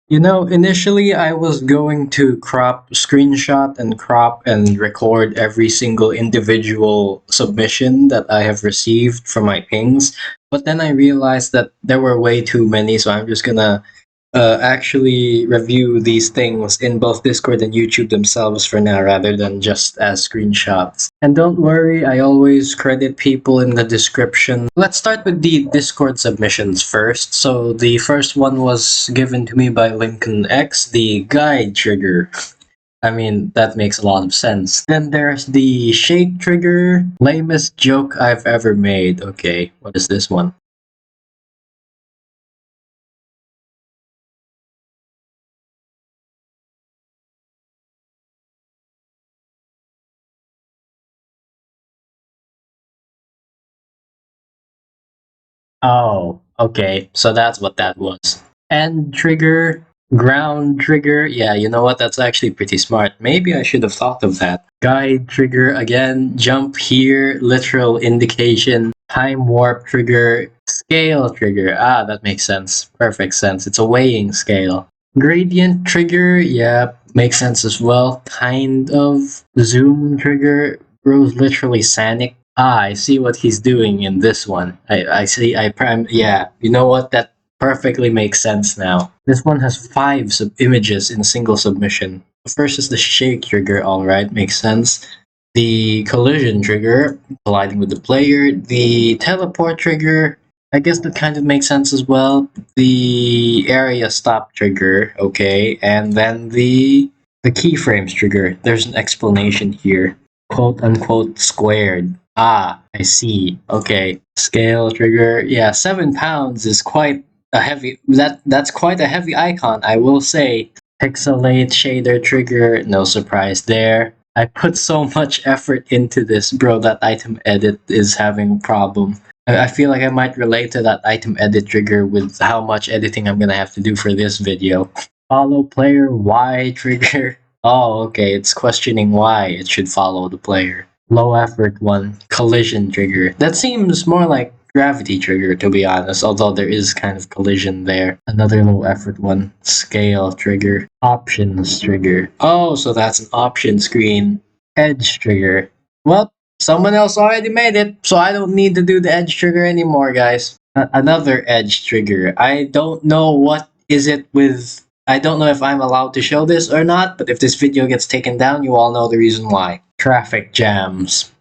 You know, initially I was going to screenshot and crop and record every single individual submission that I have received from my pings, but then I realized that there were way too many, so I'm just gonna actually review these things in both Discord and YouTube themselves for now rather than just as screenshots. And don't worry, I always credit people in the description. Let's start with the Discord submissions first. So the first one was given to me by lincolnx, the guide trigger. I mean, that makes a lot of sense. Then there's the shake trigger, lamest joke I've ever made. Okay, what is this one? Oh, okay. So that's what that was. And trigger, ground trigger. Yeah, you know what? That's actually pretty smart. Maybe I should have thought of that. Guide trigger again. Jump here. Literal indication. Time warp trigger. Scale trigger. Ah, that makes sense. Perfect sense. It's a weighing scale. Gradient trigger. Yeah, makes sense as well. Kind of. Zoom trigger. Bro's literally Sanic. Ah, I see what he's doing in this one. I see. Yeah, you know what? That perfectly makes sense now. This one has 5 images in a single submission. The first is the shake trigger. All right, makes sense. The collision trigger, colliding with the player. The teleport trigger. I guess that kind of makes sense as well. The area stop trigger. Okay, and then the keyframes trigger. There's an explanation here. Quote unquote squared. Ah, I see. Okay. Scale trigger. Yeah, 7 pounds is quite a heavy that's quite a heavy icon, I will say. Pixelate shader trigger, no surprise there. I put so much effort into this, bro, that item edit is having a problem. I feel like I might relate to that item edit trigger with how much editing I'm gonna have to do for this video. Follow player Y trigger. Oh, okay, it's questioning why it should follow the player. Low effort one, collision trigger. That seems more like gravity trigger, to be honest, although there is kind of collision there. Another low effort one, scale trigger. Options trigger. Oh, so that's an option screen. Edge trigger. Well, someone else already made it, so I don't need to do the edge trigger anymore, guys. Another edge trigger. I don't know what is it with I don't know if I'm allowed to show this or not, but if this video gets taken down, you all know the reason why. Traffic jams.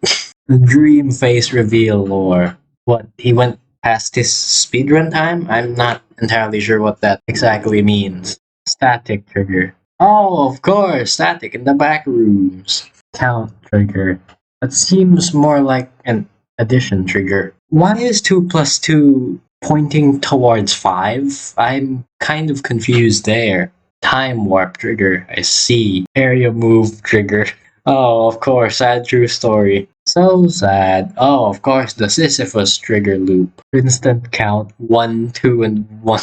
Dream face reveal or what? He went past his speedrun time? I'm not entirely sure what that exactly means. Static trigger. Oh, of course, static in the back rooms. Count trigger. That seems more like an addition trigger. Why is 2 plus 2 pointing towards 5? I'm kind of confused there. Time warp trigger, I see. Area move trigger. Oh, of course, sad true story. So sad. Oh, of course, the Sisyphus trigger loop. Instant count 1, 2, and 1.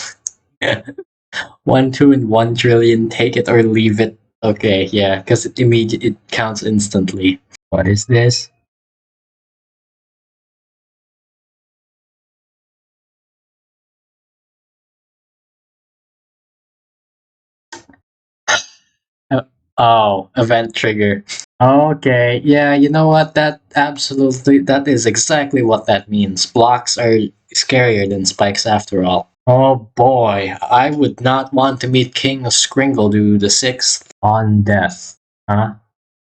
1, 2, and 1 trillion. Take it or leave it. Okay, yeah, because it counts instantly. What is this? Oh, event trigger. Okay, yeah, you know what? That is exactly what that means. Blocks are scarier than spikes after all. Oh boy, I would not want to meet King Skringledoo the Sixth on death. Huh?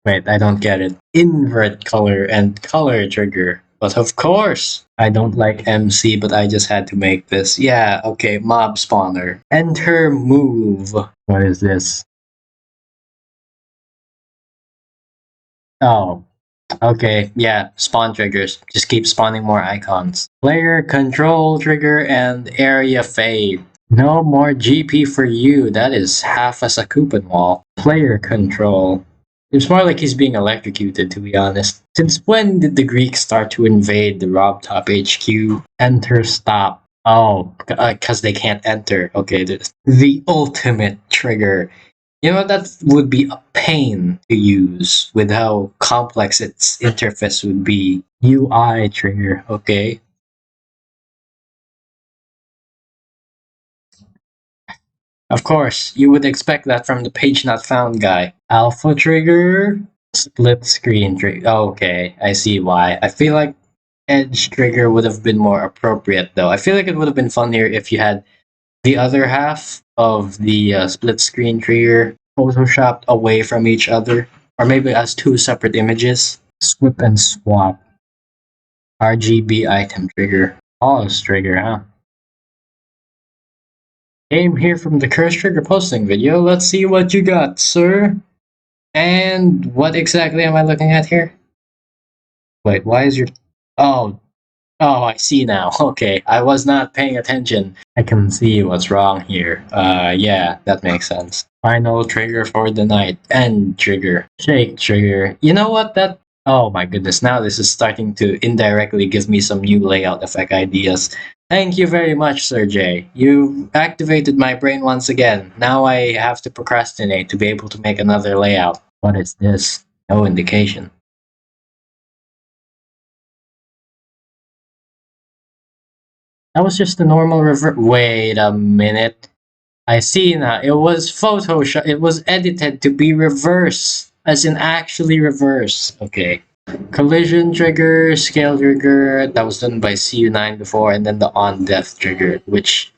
Wait, I don't get it. Invert color and color trigger. But of course, I don't like MC, but I just had to make this. Yeah, okay, mob spawner. Enter move. What is this? Oh, okay, yeah, spawn triggers. Just keep spawning more icons. Player control trigger and area fade. No more GP for you. That is half as a coupon wall. Player control. It's more like he's being electrocuted, to be honest. Since when did the Greeks start to invade the Rob Top HQ? Enter stop. Oh, because they can't enter. Okay, the ultimate trigger. You know, that would be a pain to use with how complex its interface would be. UI trigger, okay. Of course, you would expect that from the page not found guy. Alpha trigger, split screen trigger. Okay, I see why. I feel like edge trigger would have been more appropriate though. I feel like it would have been funnier if you had the other half of the split screen trigger photoshopped away from each other, or maybe as two separate images. Swip and swap. RGB item trigger. Pause trigger, huh? Came here from the cursed trigger posting video. Let's see what you got, sir. And what exactly am I looking at here? Wait, why is your... Oh, I see now. Okay, I was not paying attention. I can see what's wrong here. Yeah, that makes sense. Final trigger for the night. End trigger. Shake trigger. You know what? Oh my goodness, now this is starting to indirectly give me some new layout effect ideas. Thank you very much, Sir J. You activated my brain once again. Now I have to procrastinate to be able to make another layout. What is this? No indication. That was just a normal revert. Wait a minute. I see now. It was Photoshop. It was edited to be reverse. As in actually reverse. Okay. Collision trigger, scale trigger. That was done by CU9 before. And then the on death trigger, which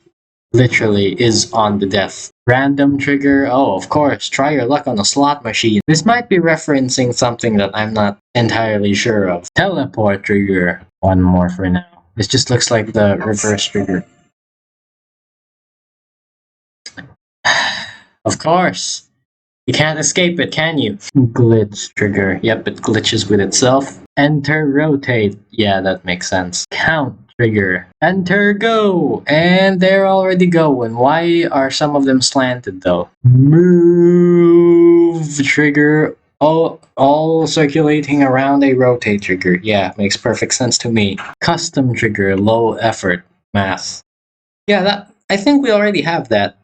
literally is on the death. Random trigger. Oh, of course. Try your luck on a slot machine. This might be referencing something that I'm not entirely sure of. Teleport trigger. One more for now. This just looks like the reverse trigger. Of course. You can't escape it, can you? Glitch trigger. Yep, it glitches with itself. Enter rotate. Yeah, that makes sense. Count trigger. Enter go. And they're already going. Why are some of them slanted though? Move trigger. All circulating around a rotate trigger. Yeah, makes perfect sense to me. Custom trigger. Low effort. Math. Yeah, that I think we already have that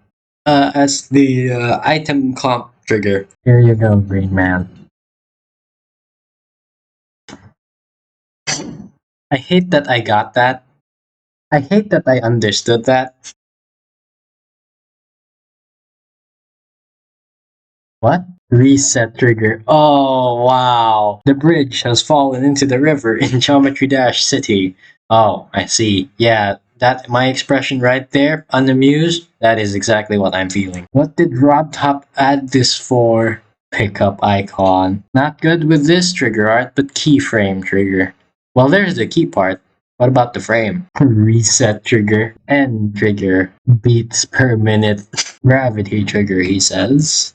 as the item comp trigger. Here you go, Green Man. I hate that I got that. I hate that I understood that. What? Reset trigger. Oh, wow. The bridge has fallen into the river in Geometry Dash City. Oh, I see. Yeah, that my expression right there, unamused, that is exactly what I'm feeling. What did Rob Top add this for? Pickup icon. Not good with this trigger art, but keyframe trigger. Well, there's the key part. What about the frame? Reset trigger. End trigger. Beats per minute. Gravity trigger, he says.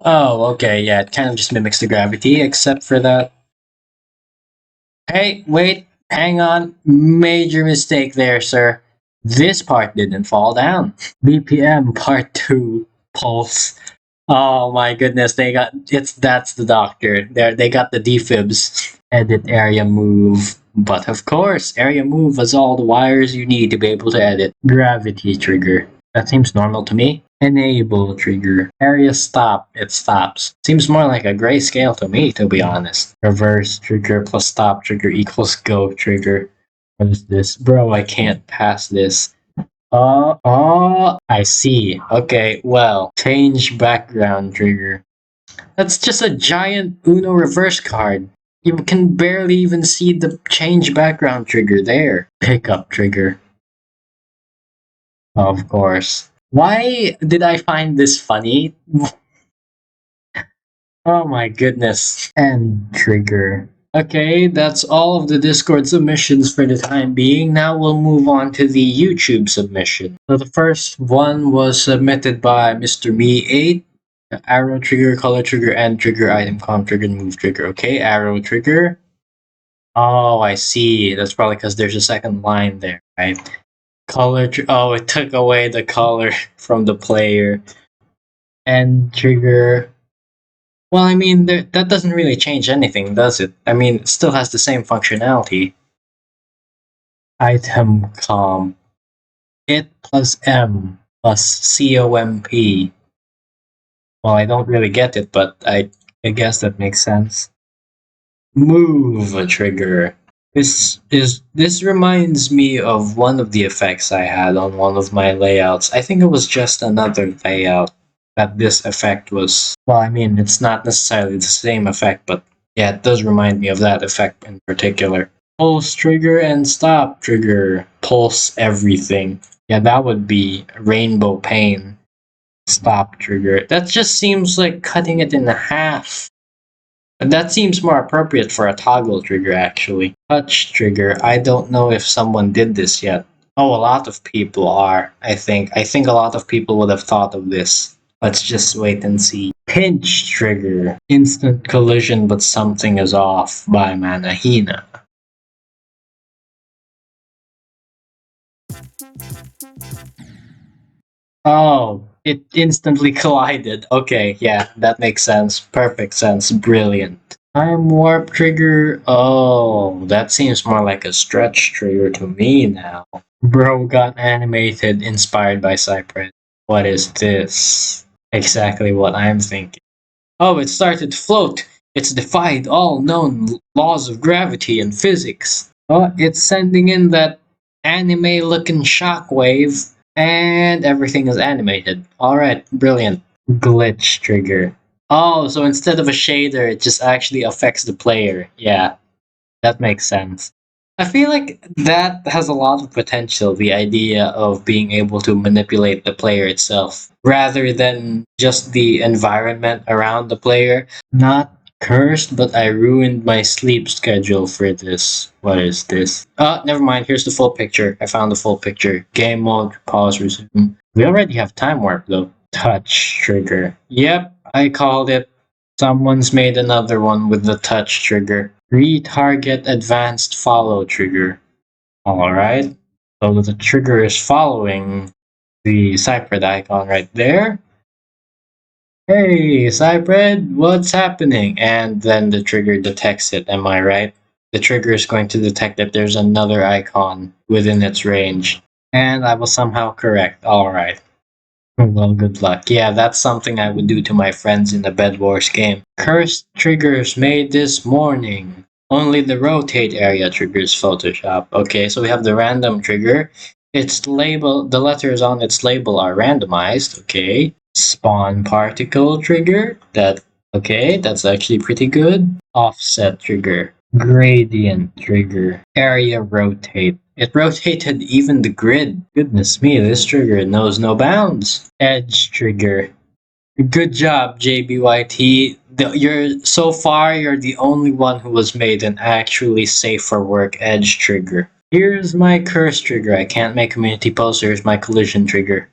Oh, okay, yeah, it kind of just mimics the gravity, except for that. Hey, wait, hang on. Major mistake there, sir. This part didn't fall down. BPM Part 2 Pulse. Oh my goodness, that's the doctor. They got the defibs. Edit area move. But of course, area move has all the wires you need to be able to edit. Gravity trigger. That seems normal to me. Enable trigger. Area stop. It stops. Seems more like a grayscale to me, to be honest. Reverse trigger plus stop trigger equals go trigger. What is this? Bro, I can't pass this. I see. Okay, well, change background trigger. That's just a giant Uno reverse card. You can barely even see the change background trigger there. Pickup trigger. Of course. Why did I find this funny? Oh my goodness. And trigger. Okay, that's all of the Discord submissions for the time being. Now we'll move on to the YouTube submission. So the first one was submitted by Mr. Me8. Arrow trigger, color trigger, end trigger, item comp trigger, move trigger. Okay, arrow trigger. Oh, I see. That's probably because there's a second line there, right? Color. Oh, it took away the color from the player. End trigger. Well, I mean, that doesn't really change anything, does it? I mean, it still has the same functionality. Item comp. It plus M plus COMP. Well, I don't really get it, but I guess that makes sense. Move trigger. This reminds me of one of the effects I had on one of my layouts. I think it was just another layout that this effect was. Well, I mean, it's not necessarily the same effect, but yeah, it does remind me of that effect in particular. Pulse trigger and stop trigger. Pulse everything. Yeah, that would be rainbow pane. Stop trigger. That just seems like cutting it in half. That seems more appropriate for a toggle trigger, actually. Touch trigger. I don't know if someone did this yet. Oh, a lot of people are, I think. I think a lot of people would have thought of this. Let's just wait and see. Pinch trigger. Instant collision, but something is off by Manahina. Oh, it instantly collided. Okay, yeah, that makes sense. Perfect sense. Brilliant. Time warp trigger. Oh, that seems more like a stretch trigger to me now. Bro got animated inspired by Cypress. What is this? Exactly what I'm thinking. Oh, it started to float. It's defied all known laws of gravity and physics. Oh, it's sending in that anime looking shockwave, and everything is animated. Alright, brilliant. Glitch trigger. Oh, so instead of a shader, it just actually affects the player. Yeah, that makes sense. I feel like that has a lot of potential, the idea of being able to manipulate the player itself, rather than just the environment around the player. Not cursed, but I ruined my sleep schedule for this. What is this? Never mind, here's the full picture. I found the full picture. Game mode, pause, resume. We already have time warp though. Touch trigger. Yep, I called it. Someone's made another one with the touch trigger. Retarget advanced follow trigger. Alright. So the trigger is following the Cypred icon right there. Hey, Cypred, what's happening? And then the trigger detects it, am I right? The trigger is going to detect that there's another icon within its range. And I was somehow correct. Alright. Well, good luck. Yeah, that's something I would do to my friends in the Bed Wars game. Cursed triggers made this morning. Only the rotate area triggers Photoshop. Okay, so we have the random trigger. Its label, the letters on its label are randomized. Okay. Spawn particle trigger. Okay, that's actually pretty good. Offset trigger. Gradient trigger. Area rotate. It rotated even the grid. Goodness me, this trigger knows no bounds. Edge trigger. Good job, JBYT. You're the only one who has made an actually safe for work edge trigger. Here's my curse trigger. I can't make community posts. Here's my collision trigger.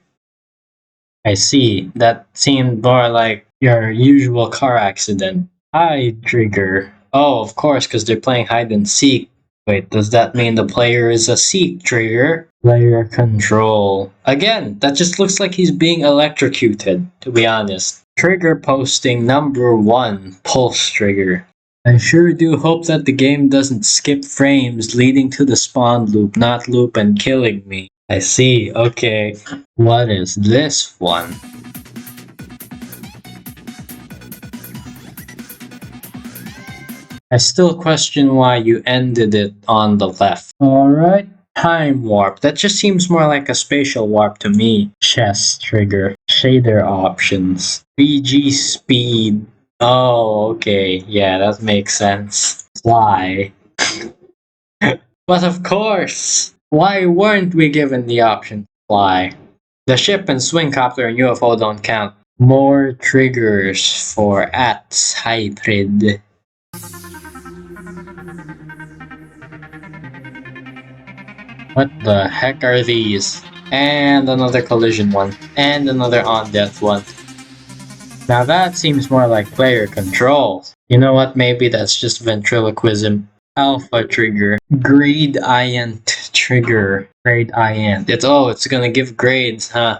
I see. That seemed more like your usual car accident. Hide trigger. Oh, of course, because they're playing hide and seek. Wait, does that mean the player is a seek trigger? Player control. Again, that just looks like he's being electrocuted, to be honest. Trigger posting number 1, pulse trigger. I sure do hope that the game doesn't skip frames leading to the spawn loop, not loop and killing me. I see, okay. What is this one? I still question why you ended it on the left. Alright. Time warp. That just seems more like a spatial warp to me. Chest trigger. Shader options. BG speed. Oh, okay. Yeah, that makes sense. Fly. But of course! Why weren't we given the option to fly? The ship and swing copter and UFO don't count. More triggers for @hybrid. What the heck are these? And another collision one. And another on-death one. Now that seems more like player control. You know what? Maybe that's just ventriloquism. Alpha trigger. Gradient trigger. Gradient. It's gonna give grades, huh?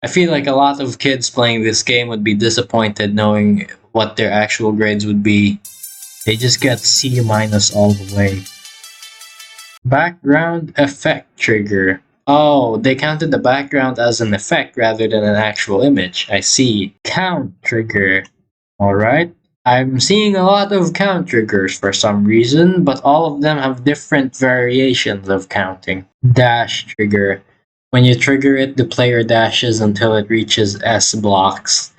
I feel like a lot of kids playing this game would be disappointed knowing what their actual grades would be. They just get C- all the way. Background effect trigger. Oh, they counted the background as an effect rather than an actual image. I see. Count trigger. Alright. I'm seeing a lot of count triggers for some reason, but all of them have different variations of counting. Dash trigger. When you trigger it, the player dashes until it reaches S blocks.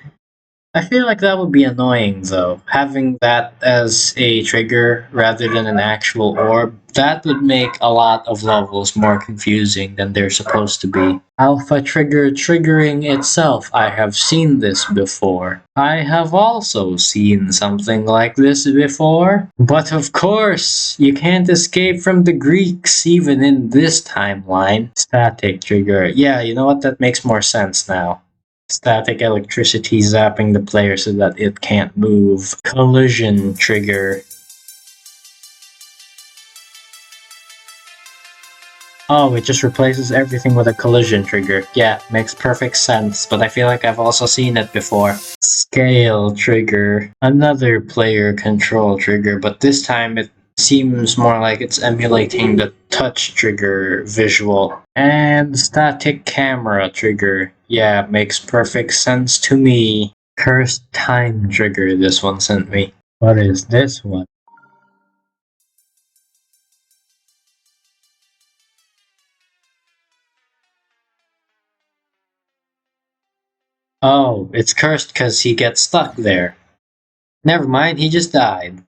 I feel like that would be annoying though, having that as a trigger rather than an actual orb. That would make a lot of levels more confusing than they're supposed to be. Alpha trigger triggering itself, I have seen this before. I have also seen something like this before. But of course, you can't escape from the Greeks even in this timeline. Static trigger. Yeah, you know what? That makes more sense now. Static electricity zapping the player so that it can't move. Collision trigger. Oh, it just replaces everything with a collision trigger. Yeah, makes perfect sense, but I feel like I've also seen it before. Scale trigger. Another player control trigger, but this time it seems more like it's emulating the touch trigger visual. And static camera trigger. Yeah, makes perfect sense to me. Cursed time trigger this one sent me. What is this one? Oh, it's cursed because he gets stuck there. Never mind, he just died.